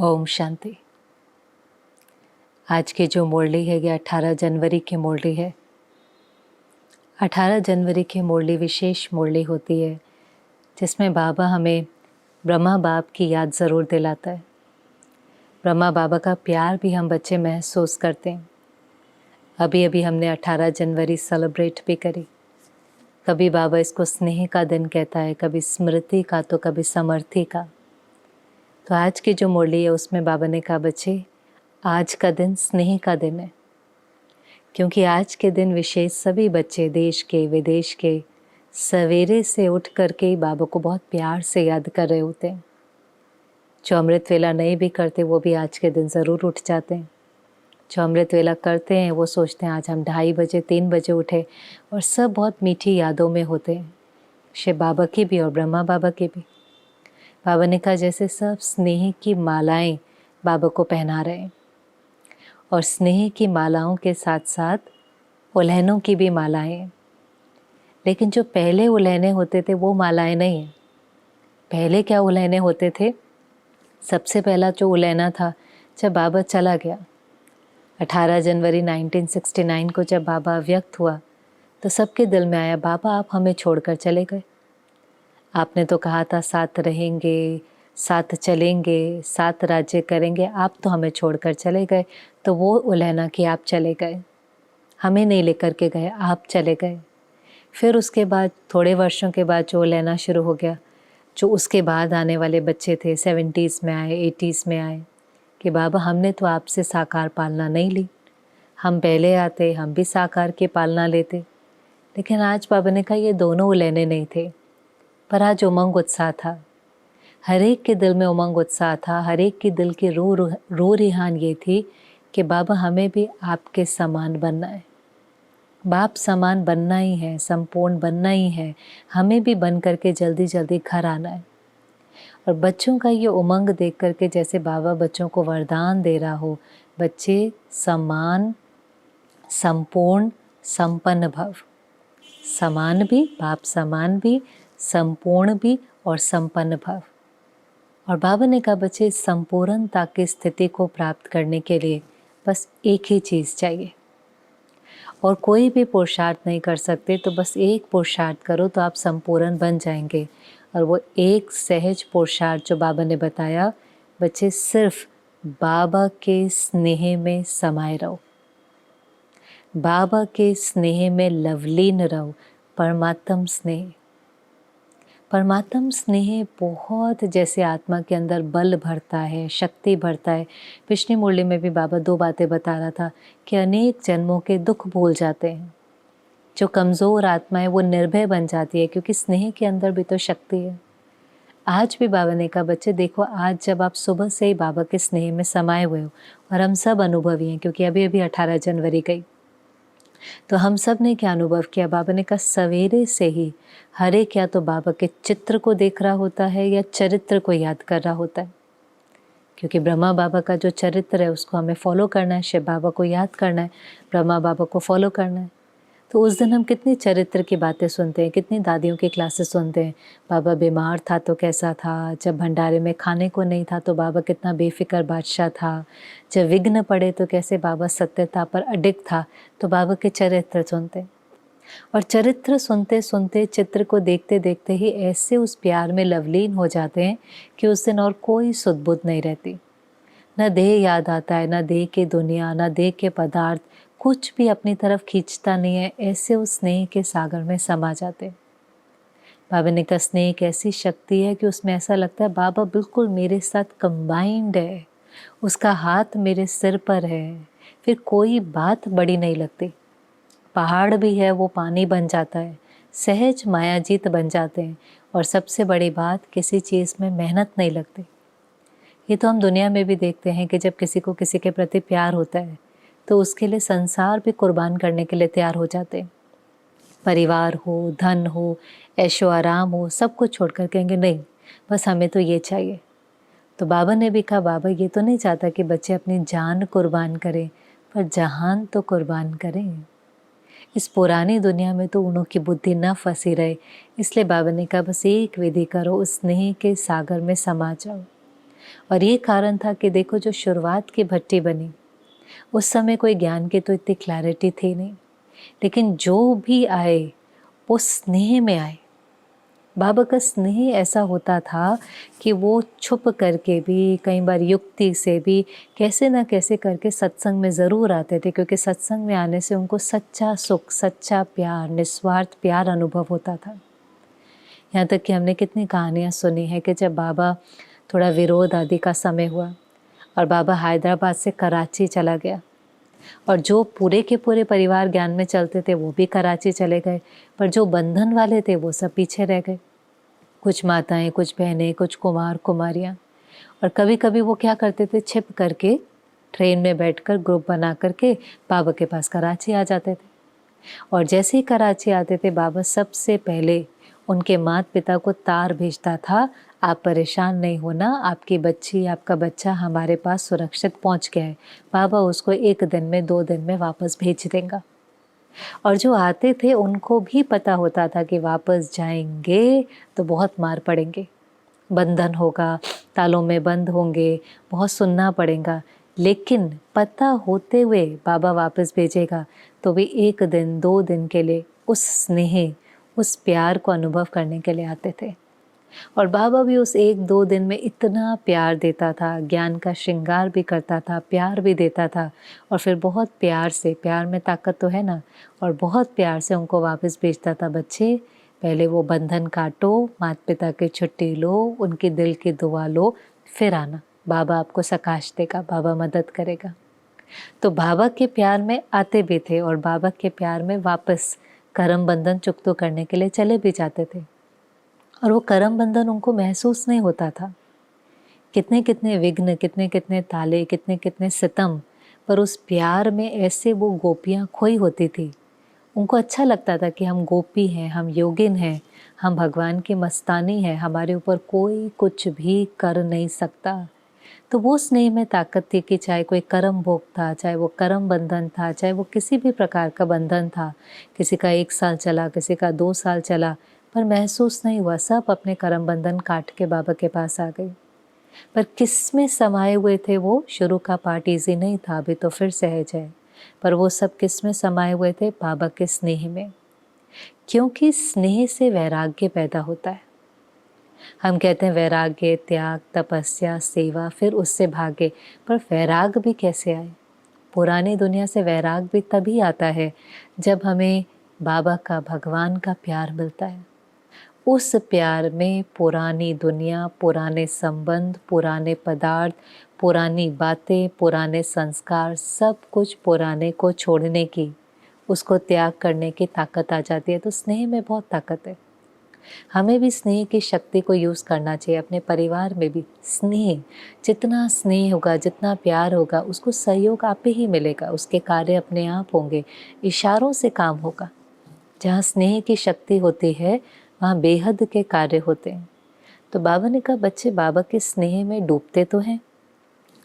ओम शांति। आज की जो मुरली है ये 18 जनवरी की मुरली है। 18 जनवरी की मुरली विशेष मुरली होती है जिसमें बाबा हमें ब्रह्मा बाप की याद ज़रूर दिलाता है। ब्रह्मा बाबा का प्यार भी हम बच्चे महसूस करते हैं। अभी अभी हमने 18 जनवरी सेलिब्रेट भी करी। कभी बाबा इसको स्नेह का दिन कहता है, कभी स्मृति का, तो कभी समर्थी का। तो आज की जो मुरली है उसमें बाबा ने कहा, बच्चे आज का दिन स्नेह का दिन है, क्योंकि आज के दिन विशेष सभी बच्चे देश के विदेश के सवेरे से उठ करके ही बाबा को बहुत प्यार से याद कर रहे होते हैं। जो अमृत वेला नहीं भी करते वो भी आज के दिन ज़रूर उठ जाते हैं। जो अमृत वेला करते हैं वो सोचते हैं आज हम 2:30 बजे 3 बजे उठे, और सब बहुत मीठी यादों में होते हैं, शिव बाबा की भी और ब्रह्मा बाबा की भी। बाबा ने कहा जैसे सब स्नेह की मालाएं बाबा को पहना रहे हैं, और स्नेह की मालाओं के साथ साथ उल्हनों की भी मालाएं हैं। लेकिन जो पहले उल्हने होते थे वो मालाएं नहीं हैं। पहले क्या उल्हने होते थे? सबसे पहला जो उल्हना था जब बाबा चला गया, 18 जनवरी 1969 को जब बाबा व्यक्त हुआ, तो सबके दिल में आया, बाबा आप हमें छोड़कर चले गए। आपने तो कहा था साथ रहेंगे, साथ चलेंगे, साथ राज्य करेंगे, आप तो हमें छोड़कर चले गए। तो वो उल्हना कि आप चले गए, हमें नहीं लेकर के गए, आप चले गए। फिर उसके बाद थोड़े वर्षों के बाद जो उल्हना शुरू हो गया, जो उसके बाद आने वाले बच्चे थे 70s में आए, 80s में आए, कि बाबा हमने तो आपसे साकार पालना नहीं ली, हम पहले आते हम भी साकार की पालना लेते। लेकिन आज बाबा ने कहा ये दोनों उल्हने नहीं थे, पर आज उमंग उत्साह था। हर एक के दिल में उमंग उत्साह था। हर एक की दिल की रो रिहान ये थी कि बाबा हमें भी आपके समान बनना है, बाप समान बनना ही है, संपूर्ण बनना ही है, हमें भी बन करके जल्दी जल्दी घर आना है। और बच्चों का ये उमंग देख करके जैसे बाबा बच्चों को वरदान दे रहा हो, बच्चे समान, संपूर्ण, संपन्न भव। समान भी, बाप समान भी, संपूर्ण भी और संपन्न भव। और बाबा ने कहा बच्चे संपूर्णता की स्थिति को प्राप्त करने के लिए बस एक ही चीज़ चाहिए, और कोई भी पुरुषार्थ नहीं कर सकते, तो बस एक पुरुषार्थ करो तो आप संपूर्ण बन जाएंगे। और वो एक सहज पुरुषार्थ जो बाबा ने बताया, बच्चे सिर्फ बाबा के स्नेह में समाये रहो, बाबा के स्नेह में लवलीन रहो। परमात्म स्नेह, परमात्म स्नेह बहुत जैसे आत्मा के अंदर बल भरता है, शक्ति भरता है। पिछली मुरली में भी बाबा 2 बातें बता रहा था कि अनेक जन्मों के दुख भूल जाते हैं। जो कमज़ोर आत्मा है वो निर्भय बन जाती है, क्योंकि स्नेह के अंदर भी तो शक्ति है। आज भी बाबा ने कहा बच्चे देखो, आज जब आप सुबह से ही बाबा के स्नेह में समाये हुए हो, और हम सब अनुभवी हैं क्योंकि अभी अभी 18 जनवरी गई, तो हम सब ने क्या अनुभव किया? बाबा ने कहा सवेरे से ही हर एक या तो बाबा के चित्र को देख रहा होता है या चरित्र को याद कर रहा होता है, क्योंकि ब्रह्मा बाबा का जो चरित्र है उसको हमें फॉलो करना है, शिव बाबा को याद करना है, ब्रह्मा बाबा को फॉलो करना है। तो उस दिन हम कितनी चरित्र की बातें सुनते हैं, कितनी दादियों की क्लासेस सुनते हैं। बाबा बीमार था तो कैसा था, जब भंडारे में खाने को नहीं था तो बाबा कितना बेफिक्र बादशाह था, जब विघ्न पड़े तो कैसे बाबा सत्यता पर अडिग था। तो बाबा के चरित्र सुनते, और चरित्र सुनते सुनते, चित्र को देखते देखते ही ऐसे उस प्यार में लवलीन हो जाते हैं कि उस दिन और कोई सुध बुध नहीं रहती। न देह याद आता है, न देह की दुनिया, न देह के पदार्थ, कुछ भी अपनी तरफ खींचता नहीं है। ऐसे उस स्नेह के सागर में समा जाते। बाबा ने कहा स्नेह एक ऐसी शक्ति है कि उसमें ऐसा लगता है बाबा बिल्कुल मेरे साथ कंबाइंड है, उसका हाथ मेरे सिर पर है, फिर कोई बात बड़ी नहीं लगती। पहाड़ भी है वो पानी बन जाता है, सहज मायाजीत बन जाते हैं। और सबसे बड़ी बात, किसी चीज़ में मेहनत नहीं लगती। ये तो हम दुनिया में भी देखते हैं कि जब किसी को किसी के प्रति प्यार होता है तो उसके लिए संसार भी कुर्बान करने के लिए तैयार हो जाते हैं। परिवार हो, धन हो, ऐशो आराम हो, सब कुछ छोड़कर कहेंगे नहीं बस हमें तो ये चाहिए। तो बाबा ने भी कहा बाबा ये तो नहीं चाहता कि बच्चे अपनी जान कुर्बान करें, पर जहान तो कुर्बान करें। इस पुरानी दुनिया में तो उन्हों की बुद्धि न फंसी रहे, इसलिए बाबा ने कहा बस एक विधि करो, उस स्नेह के सागर में समा जाओ। और ये कारण था कि देखो जो शुरुआत की भट्टी बनी, उस समय कोई ज्ञान की तो इतनी क्लैरिटी थी नहीं, लेकिन जो भी आए वो स्नेह में आए। बाबा का स्नेह ऐसा होता था कि वो छुप करके भी, कई बार युक्ति से भी, कैसे ना कैसे करके सत्संग में ज़रूर आते थे, क्योंकि सत्संग में आने से उनको सच्चा सुख, सच्चा प्यार, निस्वार्थ प्यार अनुभव होता था। यहाँ तक कि हमने कितनी कहानियाँ सुनी है कि जब बाबा थोड़ा विरोध आदि का समय हुआ और बाबा हैदराबाद से कराची चला गया, और जो पूरे के पूरे परिवार ज्ञान में चलते थे वो भी कराची चले गए, पर जो बंधन वाले थे वो सब पीछे रह गए। कुछ माताएं, कुछ बहनें, कुछ कुमार कुमारियाँ। और कभी कभी वो क्या करते थे, छिप करके ट्रेन में बैठकर ग्रुप बना करके बाबा के पास कराची आ जाते थे। और जैसे ही कराची आते थे, बाबा सबसे पहले उनके माता पिता को तार भेजता था, आप परेशान नहीं होना, आपकी बच्ची, आपका बच्चा हमारे पास सुरक्षित पहुंच गया है, बाबा उसको 1 दिन में 2 दिन में वापस भेज देंगे। और जो आते थे उनको भी पता होता था कि वापस जाएंगे तो बहुत मार पड़ेंगे, बंधन होगा, तालों में बंद होंगे, बहुत सुनना पड़ेगा, लेकिन पता होते हुए बाबा वापस भेजेगा तो भी 1 दिन 2 दिन के लिए उस स्नेह, उस प्यार को अनुभव करने के लिए आते थे। और बाबा भी उस 1-2 दिन में इतना प्यार देता था, ज्ञान का श्रृंगार भी करता था, प्यार भी देता था, और फिर बहुत प्यार से, प्यार में ताकत तो है ना, और बहुत प्यार से उनको वापस भेजता था, बच्चे पहले वो बंधन काटो, माता पिता की छुट्टी लो, उनकी दिल की दुआ लो, फिर आना, बाबा आपको सकाश देगा, बाबा मदद करेगा। तो बाबा के प्यार में आते भी थे और बाबा के प्यार में वापस करम बंधन चुकतो करने के लिए चले भी जाते थे। और वो करम बंधन उनको महसूस नहीं होता था। कितने कितने विघ्न, कितने कितने ताले, कितने कितने सितम, पर उस प्यार में ऐसे वो गोपियाँ खोई होती थी। उनको अच्छा लगता था कि हम गोपी हैं, हम योगिन हैं, हम भगवान की मस्तानी हैं, हमारे ऊपर कोई कुछ भी कर नहीं सकता। तो वो स्नेह में ताकत थी कि चाहे कोई कर्म भोग था, चाहे वो कर्म बंधन था, चाहे वो किसी भी प्रकार का बंधन था, किसी का 1 साल चला, किसी का 2 साल चला, पर महसूस नहीं हुआ, सब अपने कर्म बंधन काट के बाबा के पास आ गई। पर किस में समाये हुए थे वो? शुरू का पार्ट ईजी नहीं था, अभी तो फिर सहज है, पर वो सब किस में समाये हुए थे? बाबा के स्नेह में। क्योंकि स्नेह से वैराग्य पैदा होता है। हम कहते हैं वैराग्य, त्याग, तपस्या, सेवा, फिर उससे भागे, पर वैराग भी कैसे आए? पुरानी दुनिया से वैराग भी तभी आता है जब हमें बाबा का, भगवान का प्यार मिलता है। उस प्यार में पुरानी दुनिया, पुराने संबंध, पुराने पदार्थ, पुरानी बातें, पुराने संस्कार, सब कुछ पुराने को छोड़ने की, उसको त्याग करने की ताकत आ जाती है। तो स्नेह में बहुत ताकत है। हमें भी स्नेह की शक्ति को यूज़ करना चाहिए। अपने परिवार में भी स्नेह, जितना स्नेह होगा, जितना प्यार होगा, उसको सहयोग आप ही मिलेगा, उसके कार्य अपने आप होंगे, इशारों से काम होगा। जहाँ स्नेह की शक्ति होती है वहाँ बेहद के कार्य होते हैं। तो बाबा ने कहा, बच्चे बाबा के स्नेह में डूबते तो हैं,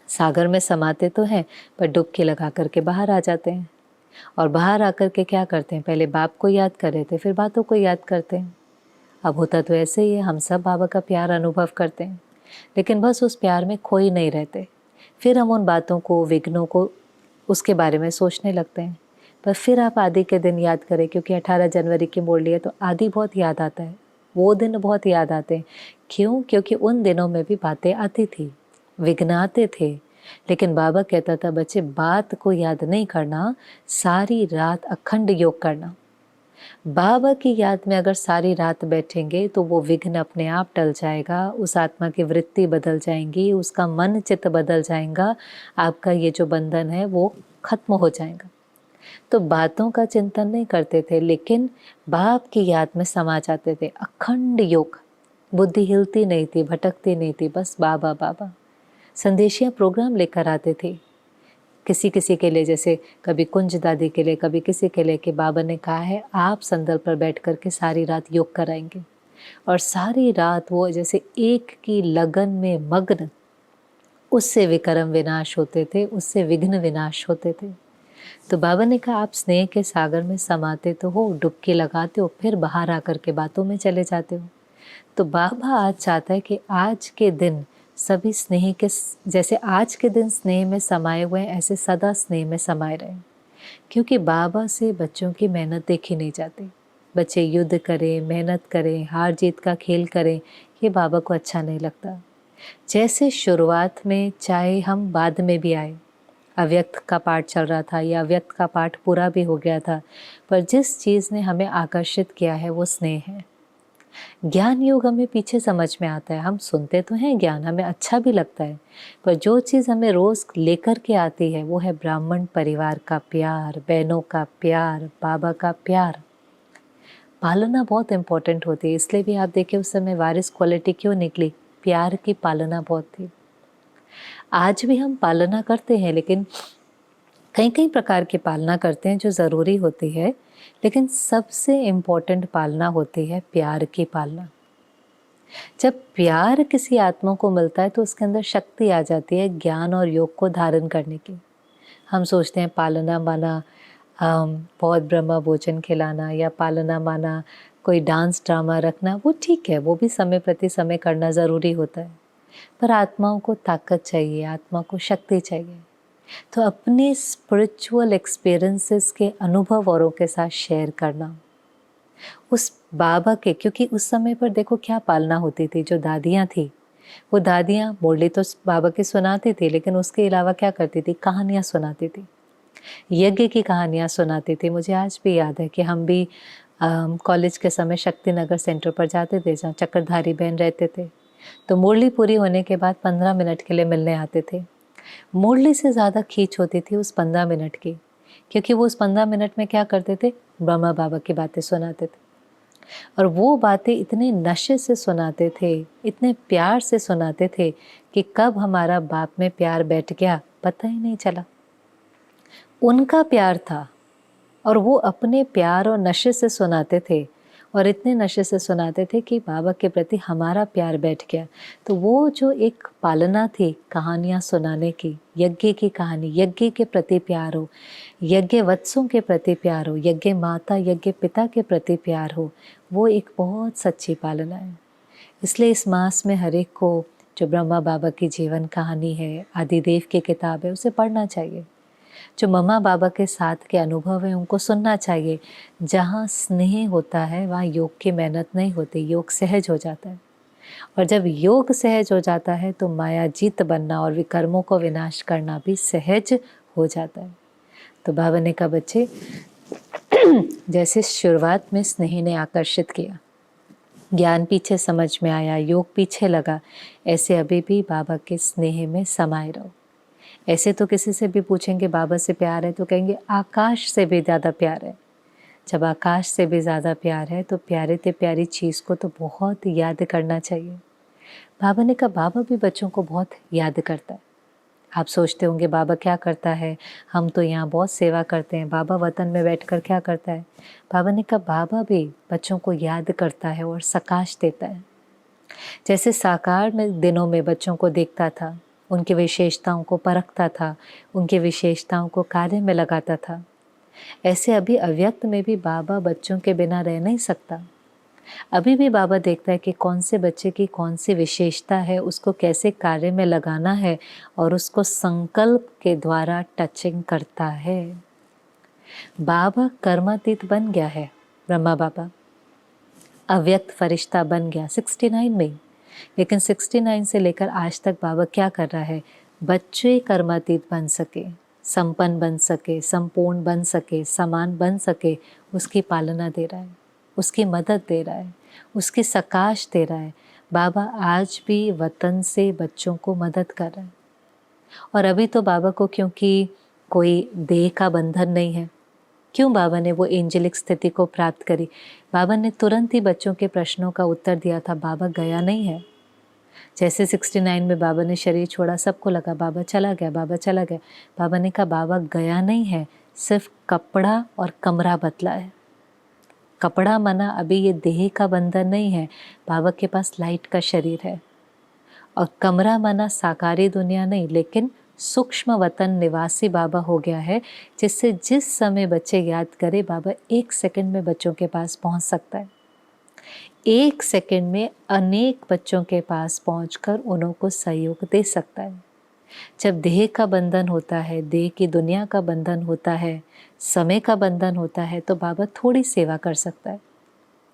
सागर में समाते तो हैं, पर डुबकी लगा करके बाहर आ जाते हैं। और बाहर आकर के क्या करते हैं? पहले बाप को याद कर रहे थे, फिर बातों को याद करते हैं। अब होता तो ऐसे ही है, हम सब बाबा का प्यार अनुभव करते हैं, लेकिन बस उस प्यार में खोई नहीं रहते। फिर हम उन बातों को, विघ्नों को, उसके बारे में सोचने लगते हैं। पर फिर आप आदि के दिन याद करें, क्योंकि 18 जनवरी की मुरली है तो आदि बहुत याद आता है, वो दिन बहुत याद आते हैं। क्यों? क्योंकि उन दिनों में भी बातें आती थी, विघ्न आते थे, लेकिन बाबा कहता था, बच्चे बात को याद नहीं करना, सारी रात अखंड योग करना। बाबा की याद में अगर सारी रात बैठेंगे तो वो विघ्न अपने आप टल जाएगा, उस आत्मा की वृत्ति बदल जाएंगी, उसका मन चित्त बदल जाएगा, आपका ये जो बंधन है वो खत्म हो जाएगा। तो बातों का चिंतन नहीं करते थे, लेकिन बाप की याद में समा जाते थे। अखंड योग, बुद्धि हिलती नहीं थी, भटकती नहीं थी, बस बाबा बाबा। संदेशिया प्रोग्राम लेकर आते थे किसी किसी के लिए, जैसे कभी कुंज दादी के लिए, कभी किसी के लिए, कि बाबा ने कहा है आप संदल पर बैठ कर के सारी रात योग कराएंगे। और सारी रात वो जैसे एक की लगन में मग्न, उससे विकर्म विनाश होते थे, उससे विघ्न विनाश होते थे। तो बाबा ने कहा, आप स्नेह के सागर में समाते तो हो, डुबकी लगाते हो, फिर बाहर आकर के बातों में चले जाते हो। तो बाबा आज चाहता है कि आज के दिन सभी स्नेह के, जैसे आज के दिन स्नेह में समाये हुए हैं, ऐसे सदा स्नेह में समाये रहें। क्योंकि बाबा से बच्चों की मेहनत देखी नहीं जाती। बच्चे युद्ध करें, मेहनत करें, हार जीत का खेल करें, ये बाबा को अच्छा नहीं लगता। जैसे शुरुआत में, चाहे हम बाद में भी आए, अव्यक्त का पाठ चल रहा था या अव्यक्त का पाठ पूरा भी हो गया था, पर जिस चीज़ ने हमें आकर्षित किया है वो स्नेह है। ज्ञान योग हमें पीछे समझ में आता है, हम सुनते तो हैं ज्ञान, हमें अच्छा भी लगता है, पर जो चीज़ हमें रोज़ लेकर के आती है वो है ब्राह्मण परिवार का प्यार, बहनों का प्यार, बाबा का प्यार। पालना बहुत इम्पोर्टेंट होती है, इसलिए भी आप देखिए उस समय वारिस क्वालिटी क्यों निकली, प्यार की पालना बहुत थी। आज भी हम पालना करते हैं, लेकिन कई कई प्रकार की पालना करते हैं जो ज़रूरी होती है, लेकिन सबसे इम्पोर्टेंट पालना होती है प्यार की पालना। जब प्यार किसी आत्मा को मिलता है तो उसके अंदर शक्ति आ जाती है ज्ञान और योग को धारण करने की। हम सोचते हैं पालना माना बहुत ब्रह्मा भोजन खिलाना, या पालना माना कोई डांस ड्रामा रखना, वो ठीक है, वो भी समय प्रति समय करना ज़रूरी होता है, पर आत्माओं को ताकत चाहिए, आत्मा को शक्ति चाहिए। तो अपने स्पिरिचुअल एक्सपीरियंसेस के अनुभव औरों के साथ शेयर करना, उस बाबा के, क्योंकि उस समय पर देखो क्या पालना होती थी। जो दादियाँ थी, वो दादियाँ मुरली तो बाबा की सुनाती थी, लेकिन उसके अलावा क्या करती थी, कहानियाँ सुनाती थी, यज्ञ की कहानियाँ सुनाती थी। मुझे आज भी याद है कि हम भी कॉलेज के समय शक्ति नगर सेंटर पर जाते थे, जहाँ चक्रधारी बहन रहते थे। तो मुरली पूरी होने के बाद 15 मिनट के लिए मिलने आते थे। मुरली से ज़्यादा खींच होती थी उस 15 मिनट की, क्योंकि वो उस 15 मिनट में क्या करते थे, ब्रह्मा बाबा की बातें सुनाते थे। और वो बातें इतने नशे से सुनाते थे, इतने प्यार से सुनाते थे कि कब हमारा बाप में प्यार बैठ गया पता ही नहीं चला। उनका प्यार था और वो अपने प्यार और नशे से सुनाते थे, और इतने नशे से सुनाते थे कि बाबा के प्रति हमारा प्यार बैठ गया। तो वो जो एक पालना थी कहानियाँ सुनाने की, यज्ञ की कहानी, यज्ञ के प्रति प्यार हो, यज्ञ वत्सों के प्रति प्यार हो, यज्ञ माता यज्ञ पिता के प्रति प्यार हो, वो एक बहुत सच्ची पालना है। इसलिए इस मास में हर एक को जो ब्रह्मा बाबा की जीवन कहानी है, आदिदेव की किताब है, उसे पढ़ना चाहिए। जो मम्मा बाबा के साथ के अनुभव हैं उनको सुनना चाहिए। जहाँ स्नेह होता है वहाँ योग की मेहनत नहीं होती, योग सहज हो जाता है। और जब योग सहज हो जाता है तो माया जीत बनना और विकर्मों को विनाश करना भी सहज हो जाता है। तो बाबा ने कहा बच्चे, जैसे शुरुआत में स्नेह ने आकर्षित किया, ज्ञान पीछे समझ में आया, योग पीछे लगा, ऐसे अभी भी बाबा के स्नेह में समाये रहो। ऐसे तो किसी से भी पूछेंगे बाबा से प्यार है तो कहेंगे आकाश से भी ज़्यादा प्यार है। जब आकाश से भी ज़्यादा प्यार है तो प्यारे ते प्यारी चीज़ को तो बहुत याद करना चाहिए। बाबा ने कहा बाबा भी बच्चों को बहुत याद करता है। आप सोचते होंगे बाबा क्या करता है, हम तो यहाँ बहुत सेवा करते हैं, बाबा वतन में बैठकर क्या करता है। बाबा ने कहा बाबा भी बच्चों को याद करता है और सकाश देता है। जैसे साकार में दिनों में बच्चों को देखता था, उनकी विशेषताओं को परखता था, उनकी विशेषताओं को कार्य में लगाता था, ऐसे अभी अव्यक्त में भी बाबा बच्चों के बिना रह नहीं सकता। अभी भी बाबा देखता है कि कौन से बच्चे की कौन सी विशेषता है, उसको कैसे कार्य में लगाना है, और उसको संकल्प के द्वारा टचिंग करता है। बाबा कर्मातीत बन गया है, ब्रह्मा बाबा अव्यक्त फरिश्ता बन गया 69 में, लेकिन 69 से लेकर आज तक बाबा क्या कर रहा है, बच्चे कर्मातीत बन सके, संपन्न बन सके, संपूर्ण बन सके, समान बन सके, उसकी पालना दे रहा है, उसकी मदद दे रहा है, उसकी सकाश दे रहा है। बाबा आज भी वतन से बच्चों को मदद कर रहा है। और अभी तो बाबा को क्योंकि कोई देह का बंधन नहीं है, क्यों बाबा ने वो एंजेलिक स्थिति को प्राप्त करी। बाबा ने तुरंत ही बच्चों के प्रश्नों का उत्तर दिया था, बाबा गया नहीं है। जैसे 69 में बाबा ने शरीर छोड़ा, सबको लगा बाबा चला गया, बाबा चला गया। बाबा ने कहा बाबा गया नहीं है, सिर्फ कपड़ा और कमरा बदला है। कपड़ा माना अभी ये देह का बंधन नहीं है, बाबा के पास लाइट का शरीर है। और कमरा माना साकारी दुनिया नहीं, लेकिन सूक्ष्म वतन निवासी बाबा हो गया है, जिससे जिस समय बच्चे याद करे बाबा 1 सेकंड में बच्चों के पास पहुंच सकता है। 1 सेकंड में अनेक बच्चों के पास पहुंचकर उनको सहयोग दे सकता है। जब देह का बंधन होता है, देह की दुनिया का बंधन होता है, समय का बंधन होता है, तो बाबा थोड़ी सेवा कर सकता है,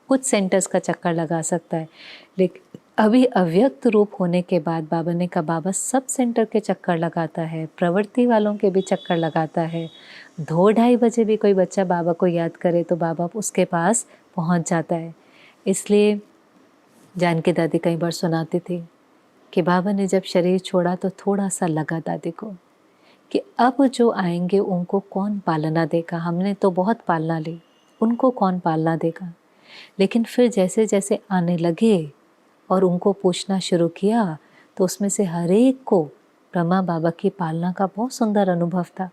कुछ सेंटर्स का चक्कर लगा सकता है। लेकिन अभी अव्यक्त रूप होने के बाद बाबा ने कहा बाबा सब सेंटर के चक्कर लगाता है, प्रवृत्ति वालों के भी चक्कर लगाता है। 2-2:30 बजे भी कोई बच्चा बाबा को याद करे तो बाबा उसके पास पहुंच जाता है। इसलिए जानकी दादी कई बार सुनाती थी कि बाबा ने जब शरीर छोड़ा तो थोड़ा सा लगा दादी को कि अब जो आएंगे उनको कौन पालना देगा। हमने तो बहुत पालना ली, उनको कौन पालना देगा। लेकिन फिर जैसे जैसे आने लगे और उनको पूछना शुरू किया तो उसमें से हर एक को ब्रह्मा बाबा की पालना का बहुत सुंदर अनुभव था।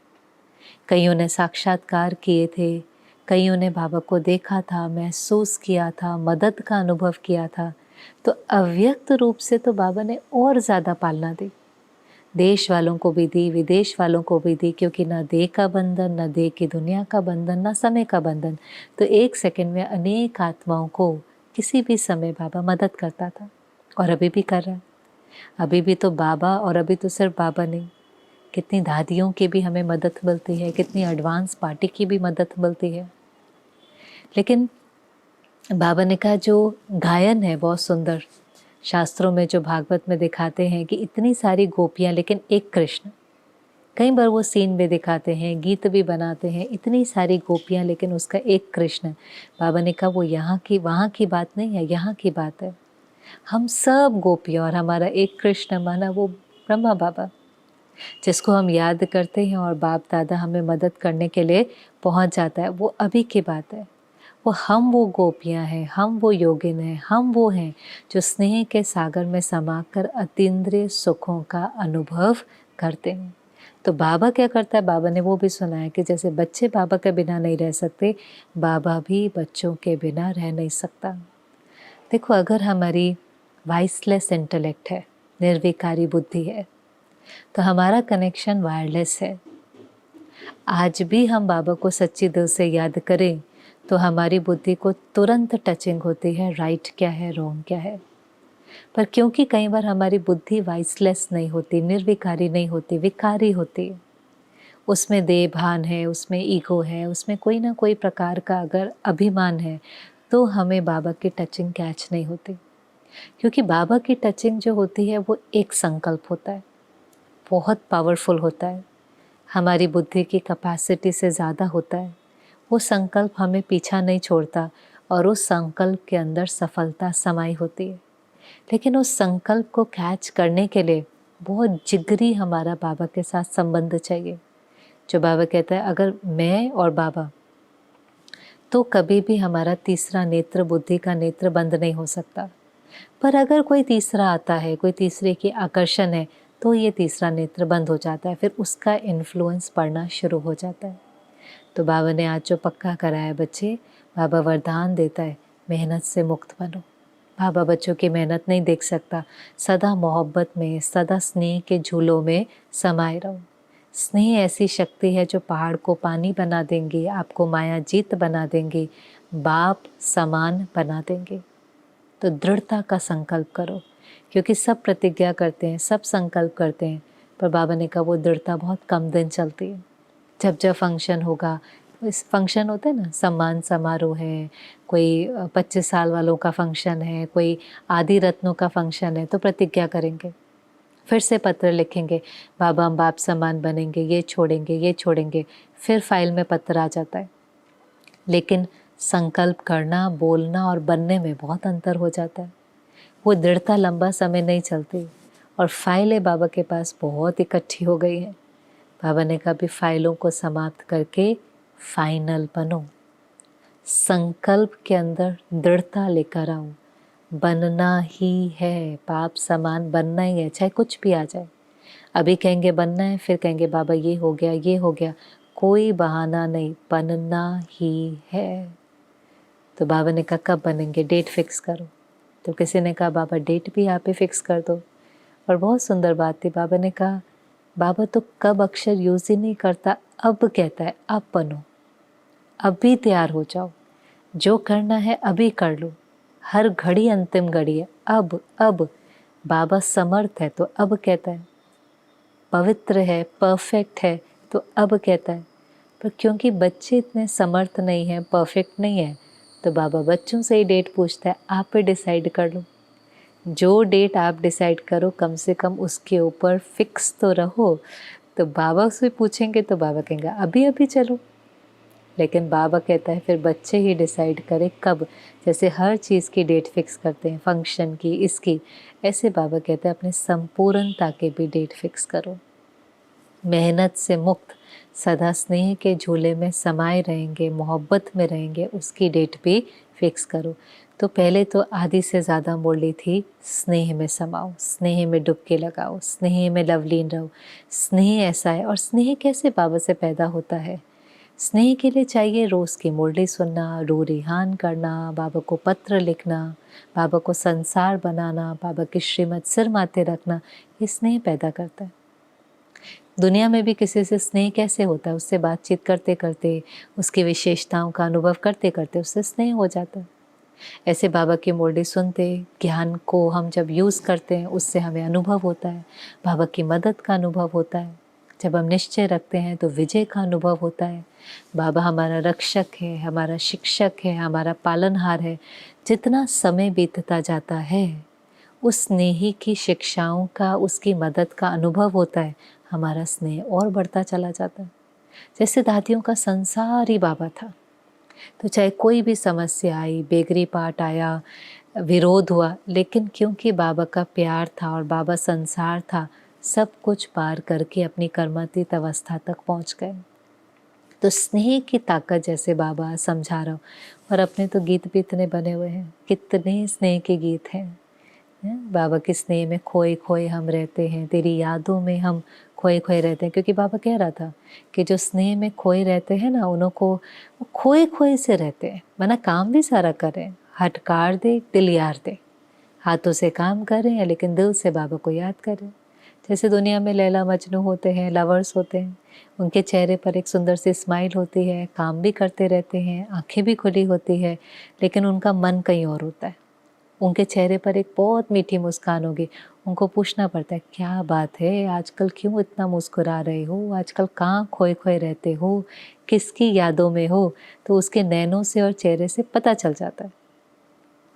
कईयों ने साक्षात्कार किए थे, कईयों ने बाबा को देखा था, महसूस किया था, मदद का अनुभव किया था। तो अव्यक्त रूप से तो बाबा ने और ज़्यादा पालना दी, देश वालों को भी दी, विदेश वालों को भी दी, क्योंकि ना देह का बंधन, ना देह की दुनिया का बंधन, ना समय का बंधन। तो 1 सेकंड में अनेक आत्माओं को किसी भी समय बाबा मदद करता था और अभी भी कर रहा है। अभी भी तो बाबा, और अभी तो सिर्फ बाबा नहीं, कितनी दादियों की भी हमें मदद मिलती है, कितनी एडवांस पार्टी की भी मदद मिलती है। लेकिन बाबा ने कहा जो गायन है बहुत सुंदर, शास्त्रों में जो भागवत में दिखाते हैं कि इतनी सारी गोपियाँ लेकिन एक कृष्ण, कई बार वो सीन भी दिखाते हैं, गीत भी बनाते हैं, इतनी सारी गोपियाँ लेकिन उसका एक कृष्ण। बाबा ने कहा वो यहाँ की वहाँ की बात नहीं है, यहाँ की बात है। हम सब गोपियाँ और हमारा एक कृष्ण माना वो ब्रह्मा बाबा, जिसको हम याद करते हैं और बाप दादा हमें मदद करने के लिए पहुँच जाता है। वो अभी की बात है। वो गोपियाँ हैं, हम वो योगिन हैं, हम वो हैं जो स्नेह के सागर में समाकर अतीन्द्रिय सुखों का अनुभव करते हैं। तो बाबा क्या करता है, बाबा ने वो भी सुना है कि जैसे बच्चे बाबा के बिना नहीं रह सकते, बाबा भी बच्चों के बिना रह नहीं सकता। देखो, अगर हमारी वॉइसलेस इंटेलेक्ट है, निर्विकारी बुद्धि है, तो हमारा कनेक्शन वायरलेस है। आज भी हम बाबा को सच्ची दिल से याद करें तो हमारी बुद्धि को तुरंत टचिंग होती है, राइट क्या है, रॉन्ग क्या है। पर क्योंकि कई बार हमारी बुद्धि वॉइसलेस नहीं होती, निर्विकारी नहीं होती, विकारी होती है, उसमें देह भान है, उसमें ईगो है, उसमें कोई ना कोई प्रकार का अगर अभिमान है, तो हमें बाबा की टचिंग कैच नहीं होती। क्योंकि बाबा की टचिंग जो होती है वो एक संकल्प होता है, बहुत पावरफुल होता है, हमारी बुद्धि की कैपेसिटी से ज़्यादा होता है। वो संकल्प हमें पीछा नहीं छोड़ता और उस संकल्प के अंदर सफलता समाई होती है। लेकिन उस संकल्प को कैच करने के लिए बहुत जिगरी हमारा बाबा के साथ संबंध चाहिए। जो बाबा कहता है अगर मैं और बाबा, तो कभी भी हमारा तीसरा नेत्र, बुद्धि का नेत्र बंद नहीं हो सकता। पर अगर कोई तीसरा आता है, कोई तीसरे की आकर्षण है, तो ये तीसरा नेत्र बंद हो जाता है, फिर उसका इन्फ्लुएंस पड़ना शुरू हो जाता है। तो बाबा ने आज जो पक्का करा है बच्चे, बाबा वरदान देता है मेहनत से मुक्त बनो। बाबा बच्चों की मेहनत नहीं देख सकता, सदा मोहब्बत में, सदा स्नेह के झूलों में समाये रहो। स्नेह ऐसी शक्ति है जो पहाड़ को पानी बना देंगे, आपको माया जीत बना देंगे, बाप समान बना देंगे। तो दृढ़ता का संकल्प करो, क्योंकि सब प्रतिज्ञा करते हैं, सब संकल्प करते हैं, पर बाबा ने कहा वो दृढ़ता बहुत कम दिन चलती है। जब जब फंक्शन होगा, इस फंक्शन होता है ना, सम्मान समारोह है, कोई 25 साल वालों का फंक्शन है, कोई आदि रत्नों का फंक्शन है, तो प्रतिज्ञा करेंगे, फिर से पत्र लिखेंगे, बाबा हम बाप समान बनेंगे, ये छोड़ेंगे, ये छोड़ेंगे, फिर फाइल में पत्र आ जाता है। लेकिन संकल्प करना, बोलना और बनने में बहुत अंतर हो जाता है। वो दृढ़ता लंबा समय नहीं चलती और फाइलें बाबा के पास बहुत इकट्ठी हो गई हैं। बाबा ने कहा भी फाइलों को समाप्त करके फाइनल बनो, संकल्प के अंदर दृढ़ता लेकर आओ। बनना ही है, पाप समान बनना ही है, चाहे कुछ भी आ जाए। अभी कहेंगे बनना है, फिर कहेंगे बाबा ये हो गया, ये हो गया, कोई बहाना नहीं, बनना ही है। तो बाबा ने कहा कब बनेंगे, डेट फिक्स करो। तो किसी ने कहा बाबा डेट भी आप ही फिक्स कर दो। और बहुत सुंदर बात थी, बाबा ने कहा बाबा तो कब अक्षर यूज ही नहीं करता, अब कहता है अब बनो, अभी तैयार हो जाओ, जो करना है अभी कर लो, हर घड़ी अंतिम घड़ी है। अब बाबा समर्थ है तो अब कहता है, पवित्र है, परफेक्ट है तो अब कहता है। पर क्योंकि बच्चे इतने समर्थ नहीं हैं, परफेक्ट नहीं है, तो बाबा बच्चों से ही डेट पूछता है, आप ही डिसाइड कर लो। जो डेट आप डिसाइड करो कम से कम उसके ऊपर फिक्स तो रहो। तो बाबा से पूछेंगे तो बाबा कहेंगे अभी अभी चलो, लेकिन बाबा कहता है फिर बच्चे ही डिसाइड करें कब। जैसे हर चीज़ की डेट फिक्स करते हैं, फंक्शन की, इसकी, ऐसे बाबा कहते हैं अपने संपूर्णता की भी डेट फिक्स करो। मेहनत से मुक्त सदा स्नेह के झूले में समाये रहेंगे, मोहब्बत में रहेंगे, उसकी डेट भी फिक्स करो। तो पहले तो आधी से ज़्यादा मुरली थी स्नेह में समाओ, स्नेह में डुबकी लगाओ, स्नेह में लवलीन रहो। स्नेह ऐसा है, और स्नेह कैसे बाबा से पैदा होता है? स्नेह के लिए चाहिए रोज़ की मुरली सुनना, रू रिहान करना, बाबा को पत्र लिखना, बाबा को संसार बनाना, बाबा की श्रीमत सिर माथे रखना, ये स्नेह पैदा करता है। दुनिया में भी किसी से स्नेह कैसे होता है? उससे बातचीत करते करते, उसकी विशेषताओं का अनुभव करते करते उससे स्नेह हो जाता है। ऐसे बाबा की मुरली सुनते, ज्ञान को हम जब यूज़ करते हैं उससे हमें अनुभव होता है, बाबा की मदद का अनुभव होता है। जब हम निश्चय रखते हैं तो विजय का अनुभव होता है। बाबा हमारा रक्षक है, हमारा शिक्षक है, हमारा पालनहार है। जितना समय बीतता जाता है उस स्नेही की शिक्षाओं का, उसकी मदद का अनुभव होता है, हमारा स्नेह और बढ़ता चला जाता है। जैसे दादियों का संसार ही बाबा था, तो चाहे कोई भी समस्या आई, बेगरी पाठ आया, विरोध हुआ, लेकिन क्योंकि बाबा का प्यार था और बाबा संसार था, सब कुछ पार करके अपनी कर्मातीत अवस्था तक पहुंच गए। तो स्नेह की ताकत जैसे बाबा समझा रहा हूँ। और अपने तो गीत भी इतने बने हुए हैं, कितने स्नेह के गीत हैं। बाबा के स्नेह में खोए खोए हम रहते हैं, तेरी यादों में हम खोए खोए रहते हैं। क्योंकि बाबा कह रहा था कि जो स्नेह में खोए रहते हैं ना, उनको वो खोए खोए से रहते हैं, वरना काम भी सारा करें, हटकार दे, दिल यार दे, हाथों से काम करें लेकिन दिल से बाबा को याद करें। जैसे दुनिया में लैला मजनू होते हैं, लवर्स होते हैं, उनके चेहरे पर एक सुंदर सी स्माइल होती है, काम भी करते रहते हैं, आंखें भी खुली होती है, लेकिन उनका मन कहीं और होता है। उनके चेहरे पर एक बहुत मीठी मुस्कान होगी, उनको पूछना पड़ता है क्या बात है, आजकल क्यों इतना मुस्कुरा रहे हो, आजकल कहाँ खोए खोए रहते हो, किसकी यादों में हो? तो उसके नैनों से और चेहरे से पता चल जाता है।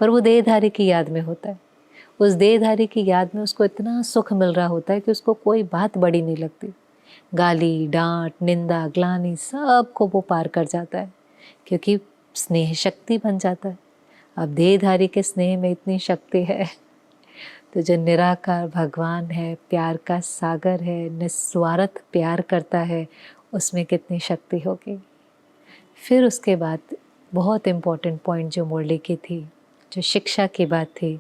पर वो देहधारी की याद में होता है। उस देहधारी की याद में उसको इतना सुख मिल रहा होता है कि उसको कोई बात बड़ी नहीं लगती। गाली, डांट, निंदा, ग्लानि सबको वो पार कर जाता है, क्योंकि स्नेह शक्ति बन जाता है। अब देहधारी के स्नेह में इतनी शक्ति है, तो जो निराकार भगवान है, प्यार का सागर है, निस्वार्थ प्यार करता है, उसमें कितनी शक्ति होगी। फिर उसके बाद बहुत इम्पोर्टेंट पॉइंट जो मुरली की थी, जो शिक्षा की बात थी,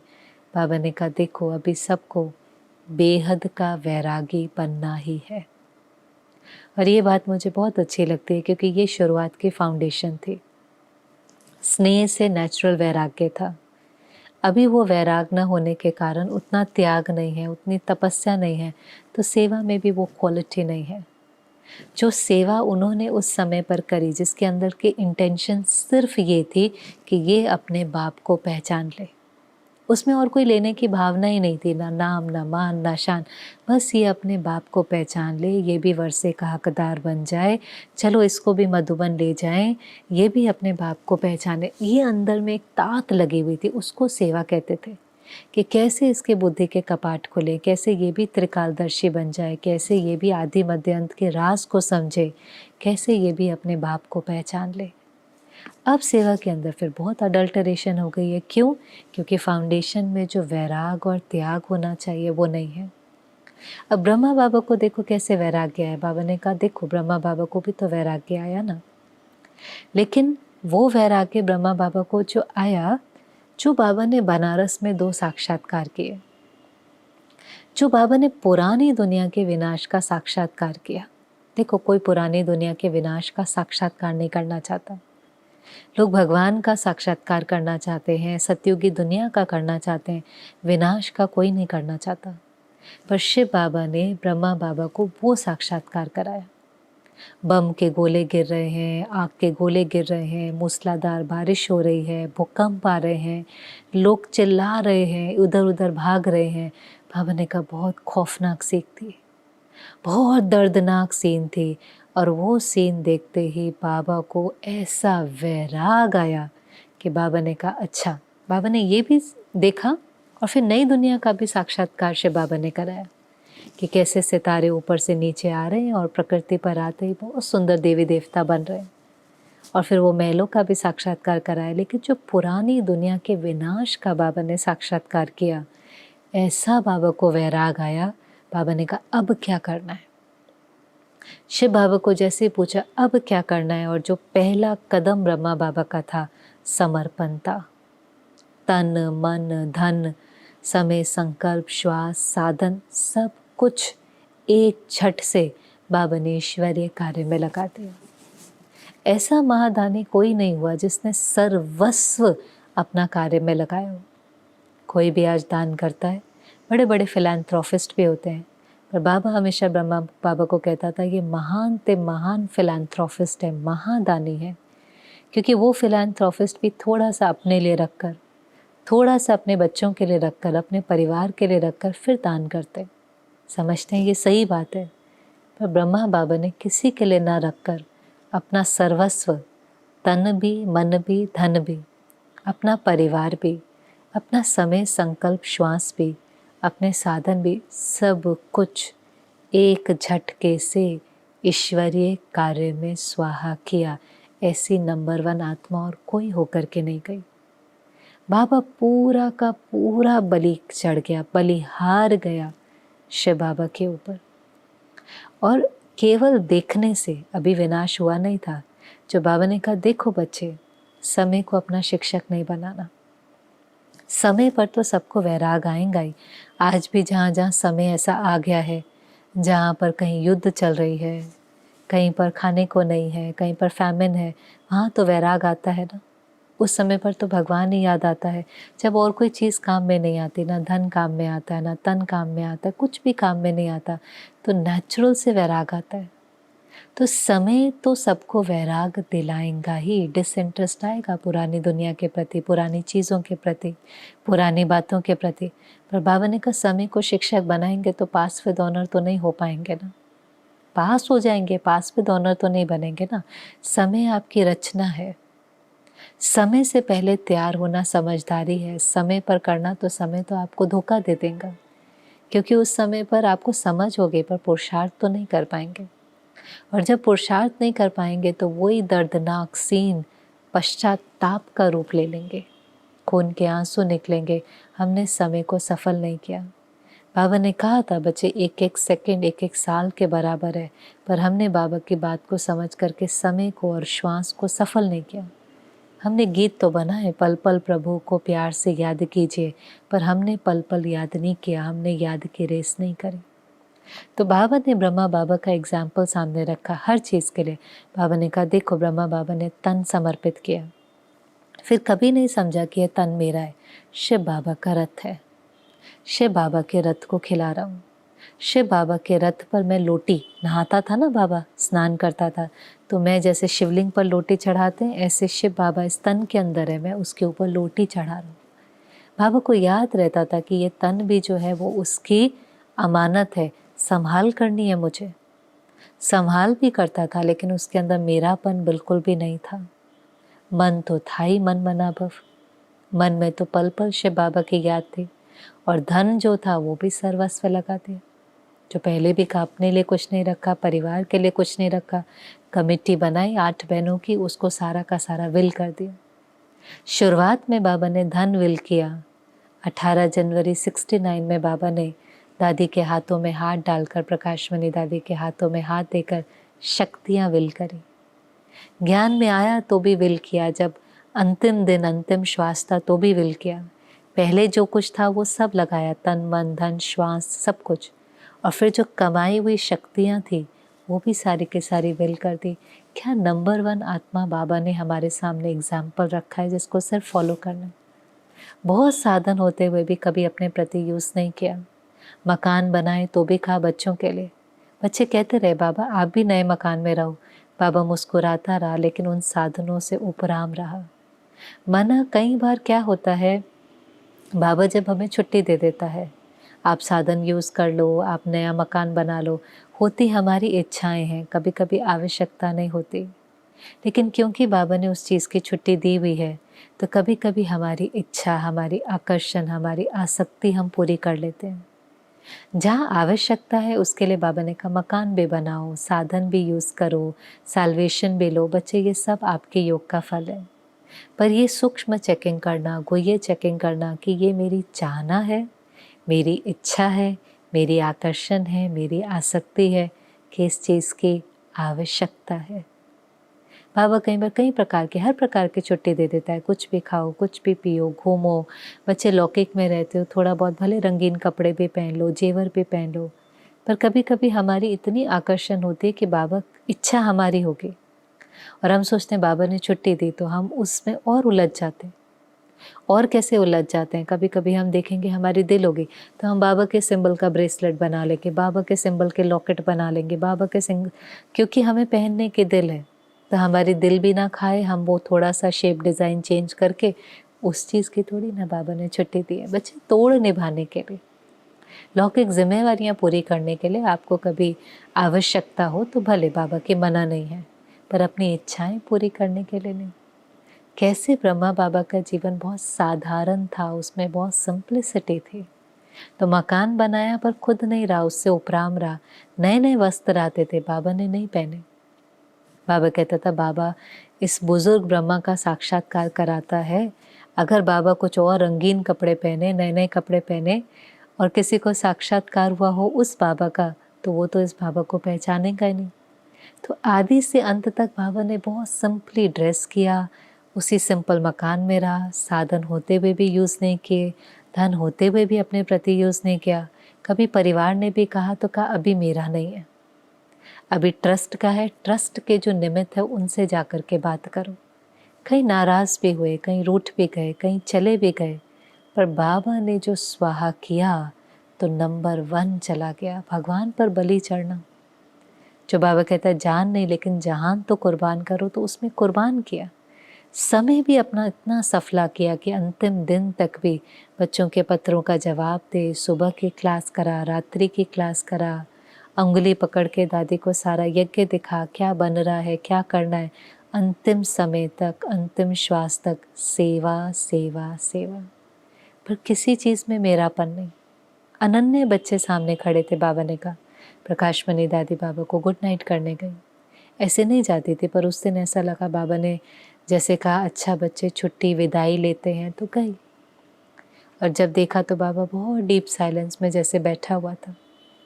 बाबा ने कहा देखो अभी सबको बेहद का वैरागी बनना ही है। और ये बात मुझे बहुत अच्छी लगती है, क्योंकि ये शुरुआत की फाउंडेशन थी। स्नेह से नेचुरल वैराग्य था। अभी वो वैराग न होने के कारण उतना त्याग नहीं है, उतनी तपस्या नहीं है, तो सेवा में भी वो क्वालिटी नहीं है। जो सेवा उन्होंने उस समय पर करी, जिसके अंदर की इंटेंशन सिर्फ ये थी कि ये अपने बाप को पहचान ले, उसमें और कोई लेने की भावना ही नहीं थी, ना नाम, ना मान, ना शान। बस ये अपने बाप को पहचान ले, ये भी वर्षे का हकदार बन जाए, चलो इसको भी मधुबन ले जाएं, ये भी अपने बाप को पहचाने। ये अंदर में एक तात लगी हुई थी, उसको सेवा कहते थे। कि कैसे इसके बुद्धि के कपाट खुले, कैसे ये भी त्रिकालदर्शी बन जाए, कैसे ये भी आदि मध्य अंत के राज को समझे, कैसे ये भी अपने बाप को पहचान ले। अब सेवा के अंदर फिर बहुत अडल्टरेशन हो गई है। क्यों? क्योंकि फाउंडेशन में जो वैराग और त्याग होना चाहिए वो नहीं है। अब ब्रह्मा बाबा को देखो कैसे वैराग्य आया। बाबा ने कहा देखो ब्रह्मा बाबा को भी तो वैराग्य आया ना, लेकिन वो वैराग्य ब्रह्मा बाबा को जो आया, जो बाबा ने बनारस में 2 साक्षात्कार किए, जो बाबा ने पुरानी दुनिया के विनाश का साक्षात्कार किया। देखो कोई पुरानी दुनिया के विनाश का साक्षात्कार नहीं करना चाहता, लोग भगवान का साक्षात्कार करना चाहते हैं, सतयुगी दुनिया का करना चाहते हैं, विनाश का कोई नहीं करना चाहता। पर शिव बाबा ने ब्रह्मा बाबा को वो साक्षात्कार कराया। बम के गोले गिर रहे हैं, आग के गोले गिर रहे हैं, मूसलाधार बारिश हो रही है, भूकंप आ रहे हैं, लोग चिल्ला रहे हैं, इधर उधर भाग रहे हैं। बाबा ने कहा बहुत खौफनाक सीन थी, बहुत दर्दनाक सीन थी। और वो सीन देखते ही बाबा को ऐसा वैराग आया कि बाबा ने कहा अच्छा। बाबा ने ये भी देखा और फिर नई दुनिया का भी साक्षात्कार से बाबा ने कराया कि कैसे सितारे ऊपर से नीचे आ रहे हैं और प्रकृति पर आते ही बहुत सुंदर देवी देवता बन रहे हैं। और फिर वो महलों का भी साक्षात्कार कराया। लेकिन जो पुरानी दुनिया के विनाश का बाबा ने साक्षात्कार किया, ऐसा बाबा को वैराग आया। बाबा ने कहा अब क्या करना है। शिव बाबा को जैसे पूछा अब क्या करना है, और जो पहला कदम ब्रह्मा बाबा का था समर्पण था। तन मन धन समय संकल्प श्वास साधन सब कुछ एक झट से बाबा ने ईश्वरीय कार्य में लगा दिया। ऐसा महादानी कोई नहीं हुआ जिसने सर्वस्व अपना कार्य में लगाया हो। कोई भी आज दान करता है, बड़े बड़े फिलैंथ्रोपिस्ट भी होते हैं, पर बाबा हमेशा ब्रह्मा बाबा को कहता था ये महान ते महान फिलैंथ्रोपिस्ट है, महादानी है। क्योंकि वो फिलैंथ्रोपिस्ट भी थोड़ा सा अपने लिए रखकर, थोड़ा सा अपने बच्चों के लिए रखकर, अपने परिवार के लिए रखकर फिर दान करते। समझते हैं ये सही बात है। पर ब्रह्मा बाबा ने किसी के लिए ना रखकर अपना सर्वस्व, तन भी मन भी धन भी, अपना परिवार भी, अपना समय संकल्प श्वास भी, अपने साधन भी, सब कुछ एक झटके से ईश्वरीय कार्य में स्वाहा किया। ऐसी नंबर 1 आत्मा और कोई होकर के नहीं गई। बाबा पूरा का पूरा बलि चढ़ गया, बलिहार गया शिव बाबा के ऊपर। और केवल देखने से अभी विनाश हुआ नहीं था। जो बाबा ने कहा देखो बच्चे, समय को अपना शिक्षक नहीं बनाना। समय पर तो सबको वैराग आएगा ही। आज भी जहाँ जहाँ समय ऐसा आ गया है, जहाँ पर कहीं युद्ध चल रही है, कहीं पर खाने को नहीं है, कहीं पर फैमिन है, वहाँ तो वैराग आता है ना। उस समय पर तो भगवान ही याद आता है। जब और कोई चीज़ काम में नहीं आती, ना धन काम में आता है, ना तन काम में आता है, कुछ भी काम में नहीं आता, तो नेचुरल से वैराग आता है। तो समय तो सबको वैराग दिलाएगा ही। डिसइंटरेस्ट आएगा पुरानी दुनिया के प्रति, पुरानी चीज़ों के प्रति, पुरानी बातों के प्रति। पर बाबा ने कहा समय को शिक्षक बनाएंगे तो पास विद ऑनर तो नहीं हो पाएंगे ना। पास हो जाएंगे, पास विद ऑनर तो नहीं बनेंगे ना। समय आपकी रचना है। समय से पहले तैयार होना समझदारी है। समय पर करना तो समय तो आपको धोखा दे देगा, क्योंकि उस समय पर आपको समझ होगी पर पुरुषार्थ तो नहीं कर पाएंगे। और जब पुरुषार्थ नहीं कर पाएंगे तो वही दर्दनाक सीन पश्चाताप का रूप ले लेंगे, खून के आंसू निकलेंगे, हमने समय को सफल नहीं किया। बाबा ने कहा था बच्चे एक एक सेकंड एक एक साल के बराबर है, पर हमने बाबा की बात को समझ करके समय को और श्वास को सफल नहीं किया। हमने गीत तो बनाए पल पल प्रभु को प्यार से याद कीजिए, पर हमने पल पल याद नहीं किया, हमने याद की रेस नहीं करी। तो बाबा ने ब्रह्मा बाबा का एग्जाम्पल सामने रखा हर चीज़ के लिए। बाबा ने कहा देखो ब्रह्मा बाबा ने तन समर्पित किया, फिर कभी नहीं समझा कि यह तन मेरा है, शिव बाबा का रथ है, शिव बाबा के रथ को खिला रहा हूँ। शिव बाबा के रथ पर मैं लोटी, नहाता था ना बाबा, स्नान करता था, तो मैं जैसे शिवलिंग पर लोटी चढ़ाते हैं, ऐसे शिव बाबा इस तन के अंदर है, मैं उसके ऊपर लोटी चढ़ा रहा हूँ। बाबा को याद रहता था कि ये तन भी जो है वो उसकी अमानत है, संभाल करनी है मुझे। संभाल भी करता था, लेकिन उसके अंदर मेरापन बिल्कुल भी नहीं था। मन तो था ही मन मना भव, मन में तो पल पल शिव बाबा की याद थी। और धन जो था वो भी सर्वस्व लगा दिया। जो पहले भी कहा अपने लिए कुछ नहीं रखा, परिवार के लिए कुछ नहीं रखा, कमेटी बनाई 8 बहनों की, उसको सारा का सारा विल कर दिया। शुरुआत में बाबा ने धन विल किया। 18 जनवरी 69 में बाबा ने दादी के हाथों में हाथ डालकर, प्रकाशमणि दादी के हाथों में हाथ देकर शक्तियाँ विल करी। ज्ञान में आया तो भी विल किया, जब अंतिम दिन अंतिम श्वास था तो भी विल किया। पहले जो कुछ था वो सब लगाया, तन मन धन श्वास सब कुछ। और फिर जो कमाई हुई शक्तियाँ थी वो भी सारी की सारी विल कर दी। क्या नंबर 1 आत्मा बाबा ने हमारे सामने एग्जाम्पल रखा है जिसको सिर्फ फॉलो करना। बहुत साधन होते हुए भी कभी अपने प्रति यूज़ नहीं किया। मकान बनाए तो भी कहा बच्चों के लिए, बच्चे कहते रहे बाबा आप भी नए मकान में रहो। बाबा मुस्कुराता रहा लेकिन उन साधनों से उपराम रहा। माना कई बार क्या होता है, बाबा जब हमें छुट्टी दे देता है, आप साधन यूज़ कर लो, आप नया मकान बना लो, होती हमारी इच्छाएं हैं, कभी कभी आवश्यकता नहीं होती। लेकिन क्योंकि बाबा ने उस चीज़ की छुट्टी दी हुई है तो कभी कभी हमारी इच्छा, हमारी आकर्षण, हमारी आसक्ति हम पूरी कर लेते हैं। जहाँ आवश्यकता है उसके लिए बाबा ने कहा मकान भी बनाओ, साधन भी यूज़ करो, साल्वेशन भी लो। बच्चे ये सब आपके योग का फल है। पर ये सूक्ष्म चेकिंग करना, गुह्य चेकिंग करना कि ये मेरी चाहना है, मेरी इच्छा है, मेरी आकर्षण है, मेरी आसक्ति है कि इस चीज़ की आवश्यकता है। बाबा कई बार कई प्रकार के, हर प्रकार की छुट्टी दे देता है। कुछ भी खाओ, कुछ भी पियो, घूमो। बच्चे लौकिक में रहते हो, थोड़ा बहुत भले रंगीन कपड़े भी पहन लो, जेवर भी पहन लो, पर कभी कभी हमारी इतनी आकर्षण होती है कि बाबा इच्छा हमारी होगी और हम सोचते हैं बाबा ने छुट्टी दी, तो हम उसमें और उलझ जाते हैं। और कैसे उलझ जाते हैं, कभी कभी हम देखेंगे हमारी दिल होगी तो हम बाबा के सिंबल का ब्रेसलेट बना लेंगे, बाबा के सिंबल के लॉकेट बना लेंगे, बाबा के सिंबल, क्योंकि हमें पहनने के दिल है। तो हमारी दिल भी ना खाए, हम वो थोड़ा सा शेप डिज़ाइन चेंज करके, उस चीज़ की थोड़ी ना बाबा ने छुट्टी दी है। बच्चे तोड़ निभाने के लिए, लौकिक जिम्मेवारियां पूरी करने के लिए आपको कभी आवश्यकता हो तो भले, बाबा की मना नहीं है, पर अपनी इच्छाएं पूरी करने के लिए नहीं। कैसे ब्रह्मा बाबा का जीवन बहुत साधारण था, उसमें बहुत सिंप्लिसिटी थी। तो मकान बनाया पर खुद नहीं रहा, उससे उपराम रहा। नए नए वस्त्र आते थे, बाबा ने नहीं पहने। बाबा कहता था बाबा इस बुजुर्ग ब्रह्मा का साक्षात्कार कराता है। अगर बाबा कुछ और रंगीन कपड़े पहने, नए नए कपड़े पहने और किसी को साक्षात्कार हुआ हो उस बाबा का, तो वो तो इस बाबा को पहचानेगा ही नहीं। तो आदि से अंत तक बाबा ने बहुत सिंपली ड्रेस किया, उसी सिंपल मकान में रहा, साधन होते हुए भी यूज़ नहीं किए, धन होते हुए भी अपने प्रति यूज़ नहीं किया। कभी परिवार ने भी कहा तो कहा अभी मेरा नहीं है, अभी ट्रस्ट का है, ट्रस्ट के जो निमित्त है उनसे जाकर के बात करो। कहीं नाराज़ भी हुए, कहीं रूठ भी गए, कहीं चले भी गए, पर बाबा ने जो स्वाहा किया तो नंबर 1 चला गया, भगवान पर बलि चढ़ना। जो बाबा कहता है जान नहीं लेकिन जहान तो कुर्बान करो, तो उसमें कुर्बान किया। समय भी अपना इतना सफला किया कि अंतिम दिन तक भी बच्चों के पत्रों का जवाब दे, सुबह की क्लास करा, रात्रि की क्लास करा, उंगली पकड़ के दादी को सारा यज्ञ दिखा, क्या बन रहा है, क्या करना है। अंतिम समय तक, अंतिम श्वास तक सेवा सेवा सेवा, पर किसी चीज़ में मेरापन नहीं। अनन्य बच्चे सामने खड़े थे। बाबा ने कहा, प्रकाश मणि दादी बाबा को गुड नाइट करने गई। ऐसे नहीं जाती थी, पर उस दिन ऐसा लगा बाबा ने जैसे कहा अच्छा बच्चे छुट्टी विदाई लेते हैं, तो गई। और जब देखा तो बाबा बहुत डीप साइलेंस में जैसे बैठा हुआ था,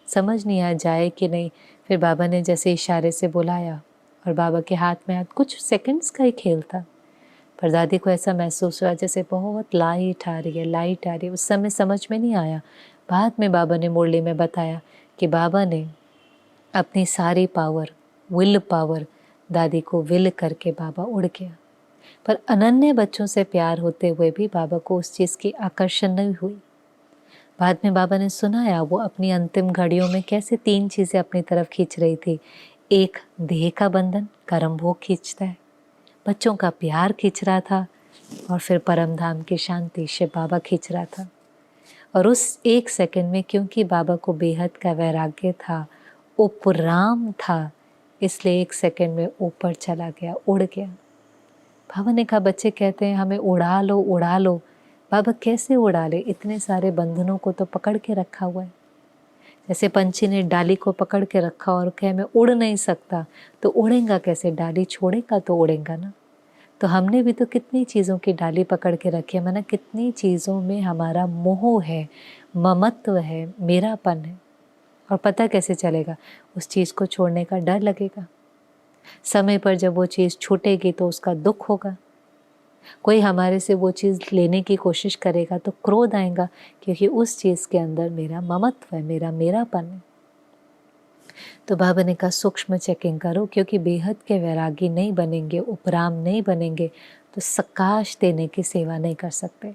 समझ नहीं आया जाए कि नहीं। फिर बाबा ने जैसे इशारे से बुलाया और बाबा के हाथ में हाथ, कुछ सेकंड्स का ही खेल था, पर दादी को ऐसा महसूस हुआ जैसे बहुत लाइट आ रही है, लाइट आ रही है। उस समय समझ में नहीं आया, बाद में बाबा ने मुरली में बताया कि बाबा ने अपनी सारी पावर, विल पावर, दादी को विल करके बाबा उड़ गया। पर अनन्य बच्चों से प्यार होते हुए भी बाबा को उस चीज़ की आकर्षण नहीं हुई। बाद में बाबा ने सुनाया वो अपनी अंतिम घड़ियों में कैसे 3 चीज़ें अपनी तरफ खींच रही थी। एक देह का बंधन, कर्म भोग खींचता है, बच्चों का प्यार खींच रहा था, और फिर परम धाम की शांति शिव बाबा खींच रहा था। और उस 1 सेकंड में क्योंकि बाबा को बेहद का वैराग्य था, उपराम था, इसलिए 1 सेकंड में ऊपर चला गया, उड़ गया। बाबा ने कहा बच्चे कहते हैं हमें उड़ा लो उड़ा लो। बाबा कैसे उड़ा ले, इतने सारे बंधनों को तो पकड़ के रखा हुआ है। जैसे पंछी ने डाली को पकड़ के रखा और कहे मैं उड़ नहीं सकता, तो उड़ेगा कैसे, डाली छोड़ेगा तो उड़ेगा ना। तो हमने भी तो कितनी चीज़ों की डाली पकड़ के रखी है, माना कितनी चीज़ों में हमारा मोह है, ममत्व है, मेरापन है, और पता कैसे चलेगा, उस चीज़ को छोड़ने का डर लगेगा। समय पर जब वो चीज़ छूटेगी तो उसका दुख होगा। कोई हमारे से वो चीज़ लेने की कोशिश करेगा तो क्रोध आएगा, क्योंकि उस चीज़ के अंदर मेरा ममत्व है, मेरा मेरापन है। तो बाबा ने कहा सूक्ष्म चेकिंग करो, क्योंकि बेहद के वैरागी नहीं बनेंगे, उपराम नहीं बनेंगे तो सकाश देने की सेवा नहीं कर सकते।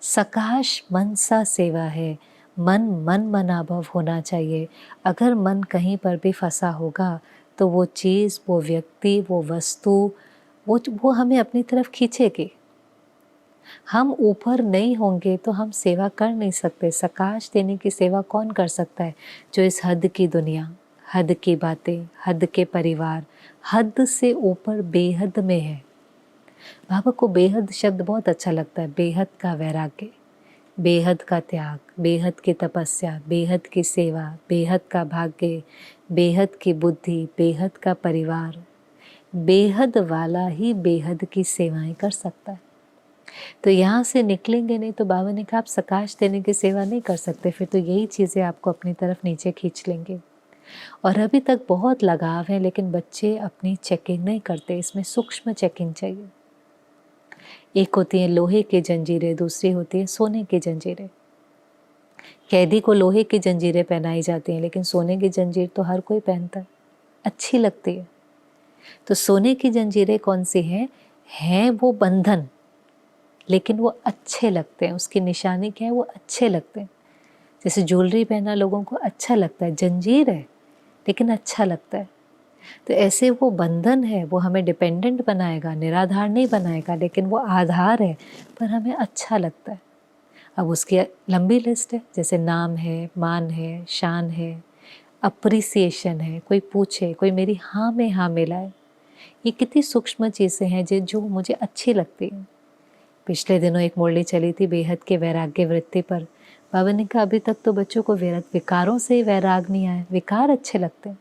सकाश मनसा सेवा है, मन मन मनाभव होना चाहिए। अगर मन कहीं पर भी फंसा होगा तो वो चीज़, वो व्यक्ति, वो वस्तु, वो हमें अपनी तरफ खींचेगी। हम ऊपर नहीं होंगे तो हम सेवा कर नहीं सकते। सकाश देने की सेवा कौन कर सकता है? जो इस हद की दुनिया, हद की बातें, हद के परिवार, हद से ऊपर बेहद में है। बाबा को बेहद शब्द बहुत अच्छा लगता है। बेहद का वैराग्य, बेहद का त्याग, बेहद की तपस्या, बेहद की सेवा, बेहद का भाग्य, बेहद की बुद्धि, बेहद का परिवार। बेहद वाला ही बेहद की सेवाएं कर सकता है। तो यहाँ से निकलेंगे नहीं तो बाबा ने कहा आप सकाश देने की सेवा नहीं कर सकते, फिर तो यही चीज़ें आपको अपनी तरफ नीचे खींच लेंगे। और अभी तक बहुत लगाव है, लेकिन बच्चे अपनी चेकिंग नहीं करते। इसमें सूक्ष्म चेकिंग चाहिए। एक होती है लोहे की जंजीरें, दूसरी होती है सोने की जंजीरें। कैदी को लोहे की जंजीरें पहनाई जाती हैं, लेकिन सोने की जंजीर तो हर कोई पहनता है, अच्छी लगती है। तो सोने की जंजीरें कौन सी हैं वो बंधन, लेकिन वो अच्छे लगते हैं। उसकी निशानी क्या है? वो अच्छे लगते हैं। जैसे ज्वेलरी पहना लोगों को अच्छा लगता है, जंजीर है लेकिन अच्छा लगता है। तो ऐसे वो बंधन है, वो हमें डिपेंडेंट बनाएगा, निराधार नहीं बनाएगा, लेकिन वो आधार है, पर हमें अच्छा लगता है। अब उसकी लंबी लिस्ट है, जैसे नाम है, मान है, शान है, अप्रिसिएशन है, कोई पूछे, कोई मेरी हाँ में हाँ मिलाए। ये कितनी सूक्ष्म चीज़ें हैं जो मुझे अच्छी लगती हैं। पिछले दिनों एक मुरली चली थी बेहद के वैराग्य वृत्ति पर। बाबा ने कहा अभी तक तो बच्चों को विकारों से ही वैराग नहीं आया। विकार अच्छे लगते हैं,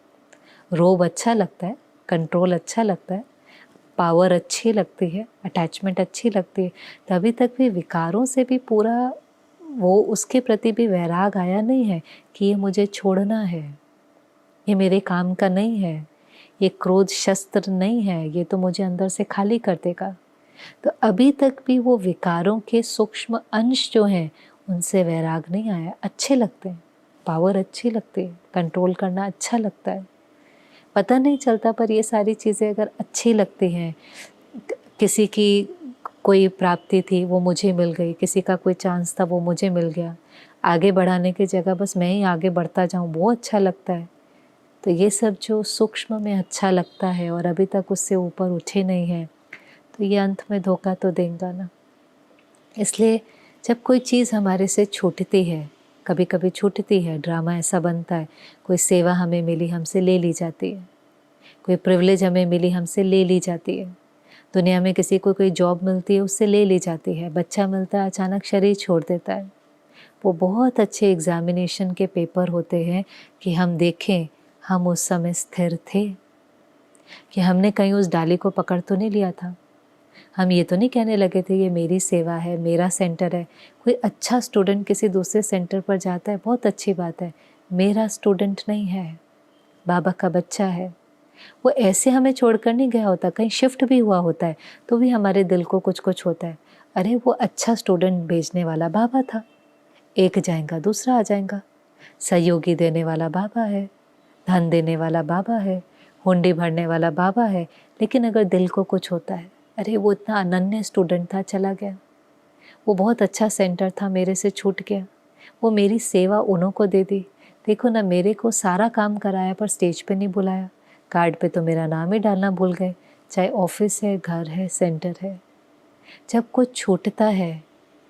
रोब अच्छा लगता है, कंट्रोल अच्छा लगता है, पावर अच्छी लगती है, अटैचमेंट अच्छी लगती है। तभी तक भी विकारों से भी पूरा वो उसके प्रति भी वैराग आया नहीं है कि ये मुझे छोड़ना है, ये मेरे काम का नहीं है, ये क्रोध शस्त्र नहीं है, ये तो मुझे अंदर से खाली कर देगा। तो अभी तक भी वो विकारों के सूक्ष्म अंश जो हैं उनसे वैराग नहीं आया। अच्छे लगते हैं, पावर अच्छी लगती है, कंट्रोल करना अच्छा लगता है, पता नहीं चलता, पर ये सारी चीज़ें अगर अच्छी लगती हैं। किसी की कोई प्राप्ति थी वो मुझे मिल गई, किसी का कोई चांस था वो मुझे मिल गया, आगे बढ़ाने की जगह बस मैं ही आगे बढ़ता जाऊँ, वो अच्छा लगता है। तो ये सब जो सूक्ष्म में अच्छा लगता है और अभी तक उससे ऊपर उठे नहीं हैं, तो ये अंत में धोखा तो देगा ना। इसलिए जब कोई चीज़ हमारे से छूटती है, कभी कभी छूटती है, ड्रामा ऐसा बनता है, कोई सेवा हमें मिली हमसे ले ली जाती है, कोई प्रिविलेज हमें मिली हमसे ले ली जाती है, दुनिया में किसी को कोई जॉब मिलती है उससे ले ली जाती है, बच्चा मिलता है अचानक शरीर छोड़ देता है। वो बहुत अच्छे एग्जामिनेशन के पेपर होते हैं कि हम देखें हम उस समय स्थिर थे, कि हमने कहीं उस डाली को पकड़ तो नहीं लिया था, हम ये तो नहीं कहने लगे थे ये मेरी सेवा है, मेरा सेंटर है। कोई अच्छा स्टूडेंट किसी दूसरे सेंटर पर जाता है, बहुत अच्छी बात है, मेरा स्टूडेंट नहीं है, बाबा का बच्चा है। वो ऐसे हमें छोड़कर नहीं गया होता, कहीं शिफ्ट भी हुआ होता है तो भी हमारे दिल को कुछ कुछ होता है, अरे वो अच्छा स्टूडेंट भेजने वाला बाबा था, एक जाएगा दूसरा आ जाएगा, सहयोगी देने वाला बाबा है, धन देने वाला बाबा है, हुंडी भरने वाला बाबा है। लेकिन अगर दिल को कुछ होता है, अरे वो इतना अनन्य स्टूडेंट था चला गया, वो बहुत अच्छा सेंटर था मेरे से छूट गया, वो मेरी सेवा उन्हों को दे दी, देखो ना मेरे को सारा काम कराया पर स्टेज पे नहीं बुलाया, कार्ड पे तो मेरा नाम ही डालना भूल गए, चाहे ऑफिस है, घर है, सेंटर है। जब कुछ छूटता है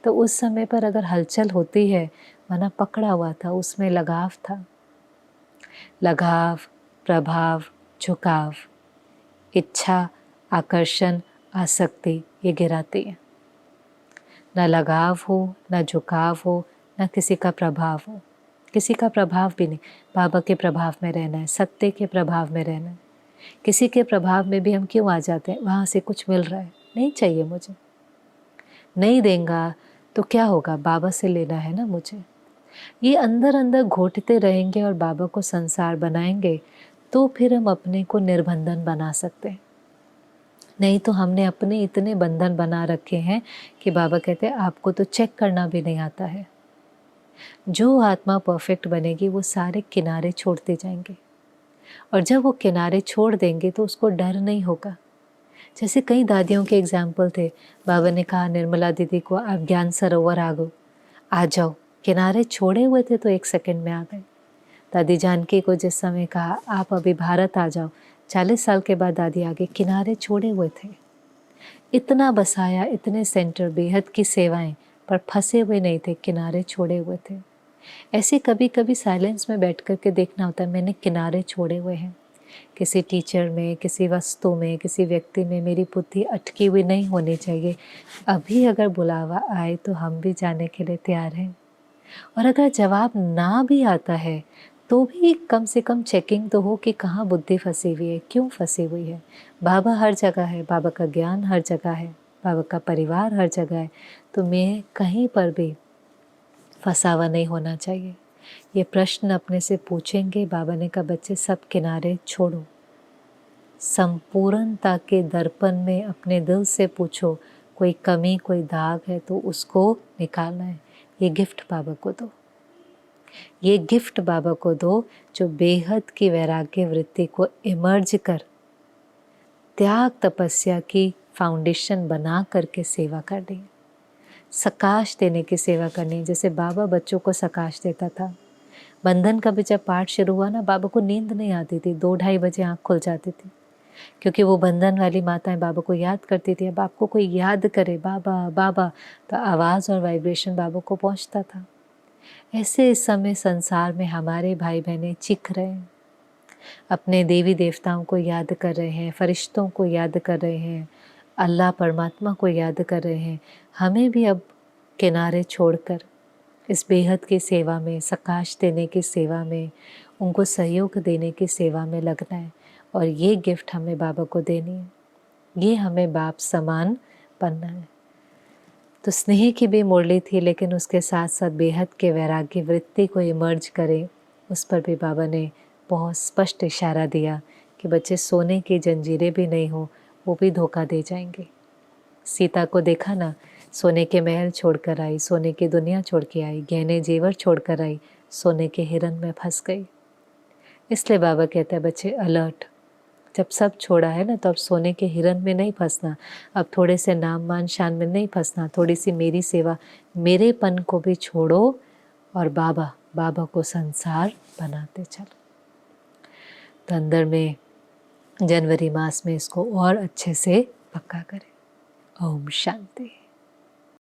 तो उस समय पर अगर हलचल होती है, माना पकड़ा हुआ था, उसमें लगाव था, लगाव, प्रभाव, झुकाव, इच्छा, आकर्षण, आसक्ति, ये गिराती है। न लगाव हो, न झुकाव हो, न किसी का प्रभाव हो, किसी का प्रभाव भी नहीं, बाबा के प्रभाव में रहना है, सत्य के प्रभाव में रहना है। किसी के प्रभाव में भी हम क्यों आ जाते हैं? वहाँ से कुछ मिल रहा है, नहीं चाहिए मुझे, नहीं देंगा तो क्या होगा, बाबा से लेना है ना मुझे। ये अंदर अंदर घोटते रहेंगे और बाबा को संसार बनाएंगे तो फिर हम अपने को निर्बंधन बना सकते हैं। नहीं तो हमने अपने इतने बंधन बना रखे हैं कि बाबा कहते हैं आपको तो चेक करना भी नहीं आता है। जो आत्मा परफेक्ट बनेगी वो सारे किनारे छोड़ते जाएंगे, और जब वो किनारे छोड़ देंगे तो उसको डर नहीं होगा। जैसे कई दादियों के एग्जाम्पल थे, बाबा ने कहा निर्मला दीदी को आप ज्ञान सरोवर आ जाओ, किनारे छोड़े हुए थे तो 1 सेकंड में आ गए। दादी जानकी को जिस समय कहा आप अभी भारत आ जाओ, 40 साल के बाद दादी आ गई। किनारे छोड़े हुए थे, इतना बसाया, इतने सेंटर, बेहद की सेवाएं, पर फंसे हुए नहीं थे, किनारे छोड़े हुए थे। ऐसे कभी कभी साइलेंस में बैठ कर के देखना होता है, मैंने किनारे छोड़े हुए हैं। किसी टीचर में, किसी वस्तु में, किसी व्यक्ति में मेरी बुद्धि अटकी हुई नहीं होनी चाहिए। अभी अगर बुलावा आए तो हम भी जाने के लिए तैयार हैं। और अगर जवाब ना भी आता है तो भी कम से कम चेकिंग तो हो कि कहाँ बुद्धि फंसी हुई है, क्यों फंसी हुई है। बाबा हर जगह है, बाबा का ज्ञान हर जगह है, बाबा का परिवार हर जगह है, तो मैं कहीं पर भी फंसा हुआ नहीं होना चाहिए। ये प्रश्न अपने से पूछेंगे। बाबा ने कहा बच्चे सब किनारे छोड़ो, संपूर्णता के दर्पण में अपने दिल से पूछो, कोई कमी, कोई दाग है तो उसको निकालना है। ये गिफ्ट बाबा को दो, ये गिफ्ट बाबा को दो जो बेहद की वैराग्य वृत्ति को इमर्ज कर त्याग तपस्या की फाउंडेशन बना करके सेवा करनी, सकाश देने की सेवा करनी। जैसे बाबा बच्चों को सकाश देता था। बंधन का भी जब पाठ शुरू हुआ ना, बाबा को नींद नहीं आती थी, 2-2:30 बजे आँख खुल जाती थी, क्योंकि वो बंधन वाली माताएं बाबा को याद करती थी। अब आपको कोई याद करे बाबा बाबा, तो आवाज़ और वाइब्रेशन बाबा को पहुंचता था। ऐसे इस समय संसार में हमारे भाई बहनें चीख रहे हैं, अपने देवी देवताओं को याद कर रहे हैं, फरिश्तों को याद कर रहे हैं, अल्लाह परमात्मा को याद कर रहे हैं। हमें भी अब किनारे छोड़कर इस बेहद की सेवा में, सकाश देने की सेवा में, उनको सहयोग देने की सेवा में लगना है। और ये गिफ्ट हमें बाबा को देनी है, ये हमें बाप समान बनना है। तो स्नेह की भी मुरली थी, लेकिन उसके साथ साथ बेहद के वैराग्य वृत्ति को इमर्ज करें, उस पर भी बाबा ने बहुत स्पष्ट इशारा दिया कि बच्चे सोने की जंजीरें भी नहीं हो, वो भी धोखा दे जाएंगे। सीता को देखा ना, सोने के महल छोड़कर आई, सोने की दुनिया छोड़ के आई, गहने जेवर छोड़कर आई, सोने के हिरन में फंस गई। इसलिए बाबा कहते हैं बच्चे अलर्ट, जब सब छोड़ा है ना तो अब सोने के हिरन में नहीं फंसना, अब थोड़े से नाम मान शान में नहीं फंसना, थोड़ी सी मेरी सेवा, मेरेपन को भी छोड़ो और बाबा बाबा को संसार बनाते चलो। तो अंदर में जनवरी मास में इसको और अच्छे से पक्का करें। ओम शांति।